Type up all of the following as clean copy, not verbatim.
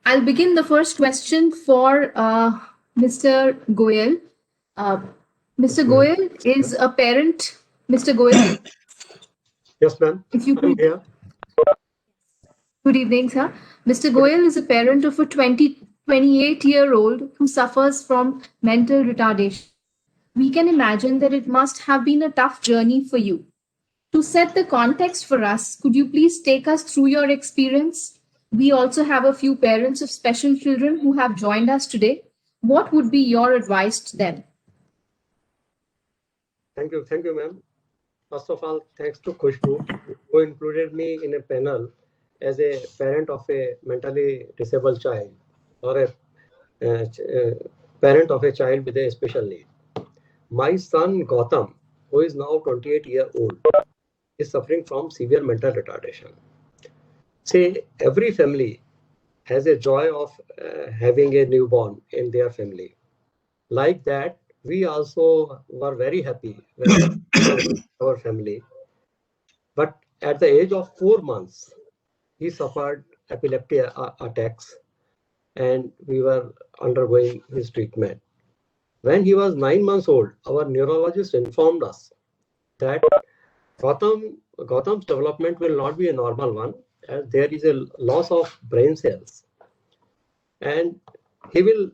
I'll begin the first question for Mr. Goyal. Uh, Mr. Yes, ma'am. Goyal is a parent. Mr. Goyal, Yes, ma'am. if you I'm could. here. Good evening, sir. Mr. Good. Goyal is a parent of a 28-year-old who suffers from mental retardation. We can imagine that it must have been a tough journey for you. To set the context for us, could you please take us through your experience? We also have a few parents of special children who have joined us today. What would be your advice to them? Thank you, ma'am. First of all, thanks to Khushbu, who included me in a panel as a parent of a mentally disabled child or a parent of a child with a special need. My son Gautam, who is now 28-year-old, is suffering from severe mental retardation. See, every family has a joy of having a newborn in their family. Like that, we also were very happy when we our family. But at the age of 4 months, he suffered epileptic attacks and we were undergoing his treatment. When he was 9 months old, our neurologist informed us that Gautam's development will not be a normal one as there is a loss of brain cells and he will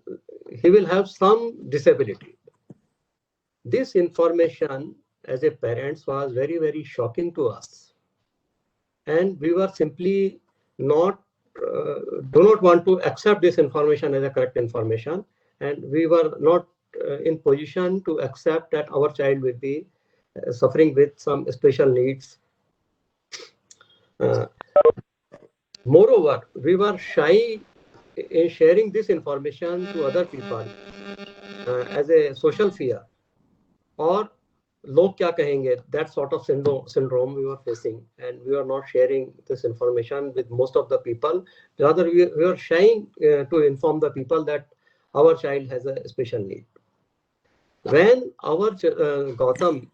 he will have some disability. This information as a parents was very shocking to us and we were simply not do not want to accept this information as a correct information and we were not in position to accept that our child will be suffering with some special needs. Uh, Moreover, we were shy in sharing this information to other people as a social fear or log kya kahenge, that sort of syndrome we were facing and we were not sharing this information with most of the people. Rather, we were shying to inform the people that our child has a special need. When our Gautam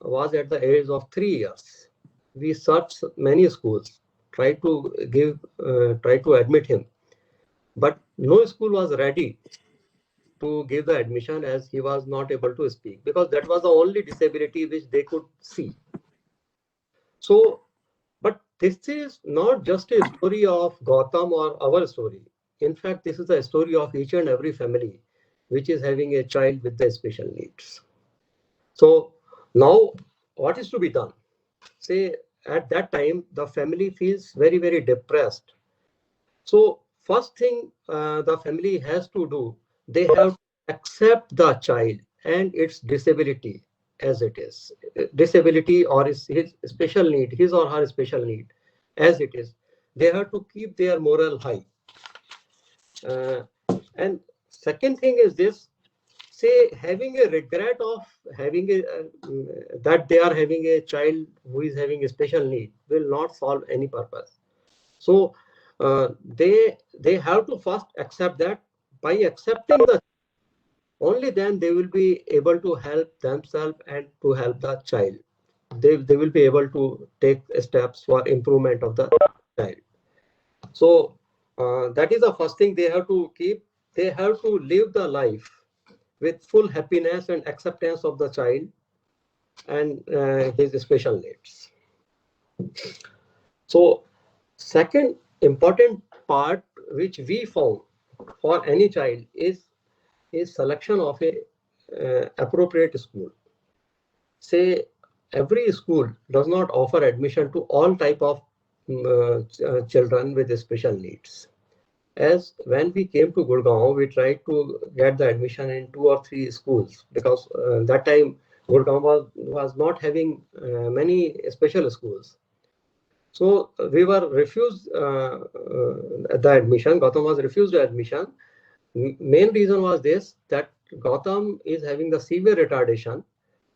was at the age of 3 years, we searched many schools, try to admit him, but no school was ready to give the admission as he was not able to speak because that was the only disability which they could see. So, but this is not just a story of Gautam or our story. In fact, this is a story of each and every family which is having a child with the special needs. So now what is to be done? Say at that time, the family feels very depressed. So first thing the family has to do, they have to accept the child and its disability as it is. Disability or his special need, his or her special need as it is. They have to keep their moral high. Uh, and second thing is this, say having a regret of having a that they are having a child who is having a special need will not solve any purpose. So they have to first accept that. By accepting the, only then they will be able to help themselves and to help the child. They will be able to take steps for improvement of the child. So that is the first thing they have to keep. They have to live the life with full happiness and acceptance of the child and his special needs. So second important part which we found for any child is selection of a appropriate school. Say every school does not offer admission to all type of children with special needs. As when we came to Gurgaon, we tried to get the admission in 2 or 3 schools because that time Gurgaon was not having many special schools. So we were refused the admission. Gautam was refused the admission. Main reason was this, that Gautam is having the severe retardation,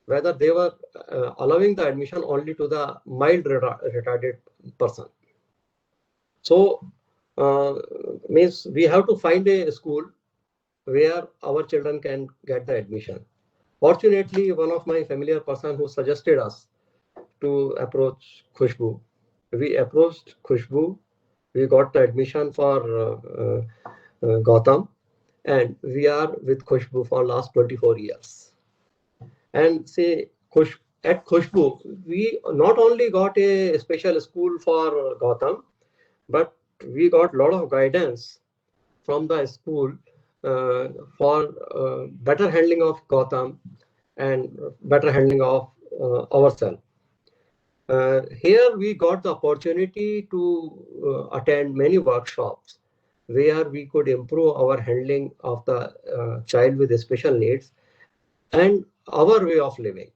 whether they were allowing the admission only to the mild retarded person. So means we have to find a school where our children can get the admission. Fortunately, one of my familiar person who suggested us to approach Khushbu. We approached Khushbu We got the admission for Gotham, and we are with Khushbu for last 24 years. And say at Khushbu, we not only got a special school for Gotham, but we got a lot of guidance from the school uh, for better handling of Gotham and better handling of ourselves. Here we got the opportunity to attend many workshops where we could improve our handling of the child with special needs and our way of living.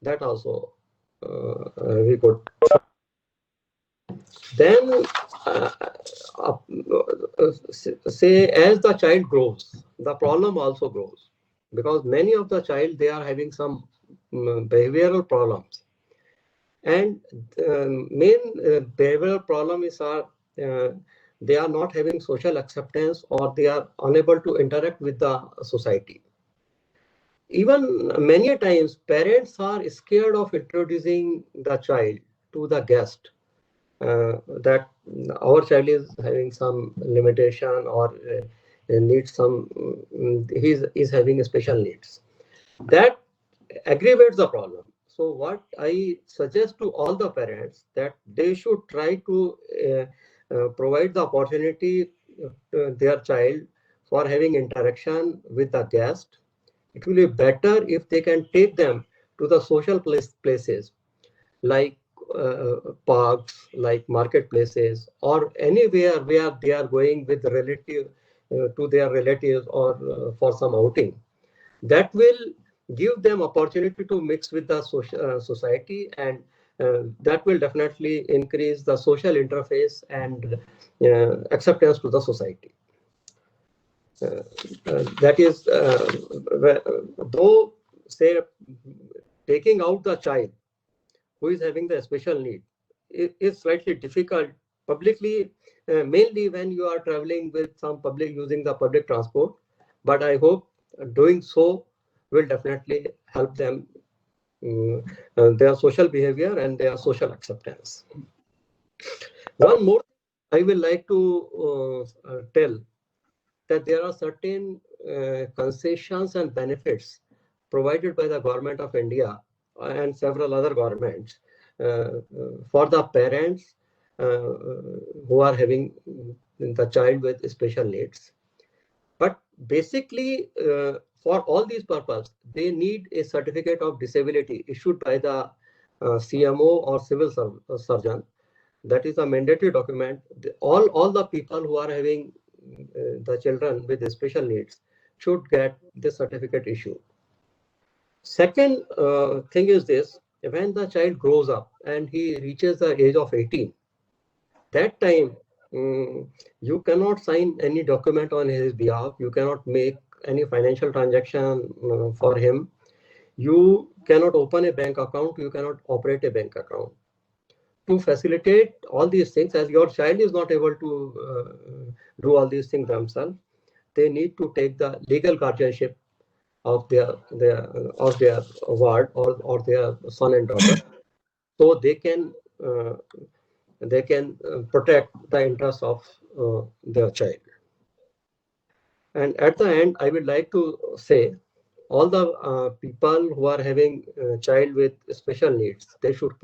That also we could. Then say as the child grows, the problem also grows because many of the child they are having some behavioral problems, and main behavioral problem is they are not having social acceptance or they are unable to interact with the society. Even many times parents are scared of introducing the child to the guest, that our child is having some limitation or needs some is having special needs. That aggravates the problem. So what I suggest to all the parents that they should try to provide the opportunity to their child for having interaction with the guest. It will be better if they can take them to the social places like parks, like marketplaces, or anywhere where they are going with relative to their relatives or for some outing. That will give them opportunity to mix with the society, and that will definitely increase the social interface and acceptance to the society. That is, though say taking out the child who is having the special need is slightly difficult publicly, mainly when you are traveling with some public using the public transport. But I hope doing so will definitely help them their social behavior and their social acceptance. One more I will like to tell that there are certain concessions and benefits provided by the government of India and several other governments for the parents who are having the child with special needs. But basically, for all these purposes, they need a certificate of disability issued by the CMO or civil surgeon. That is a mandatory document. All the people who are having the children with special needs should get this certificate issued. Second thing is this: when the child grows up and he reaches the age of 18, that time you cannot sign any document on his behalf. You cannot make any financial transaction for him. You cannot open a bank account. You cannot operate a bank account. To facilitate all these things, as your child is not able to do all these things themselves, they need to take the legal guardianship of their ward or their son and daughter, so they can protect the interests of their child. And at the end, I would like to say all the people who are having a child with special needs, they should keep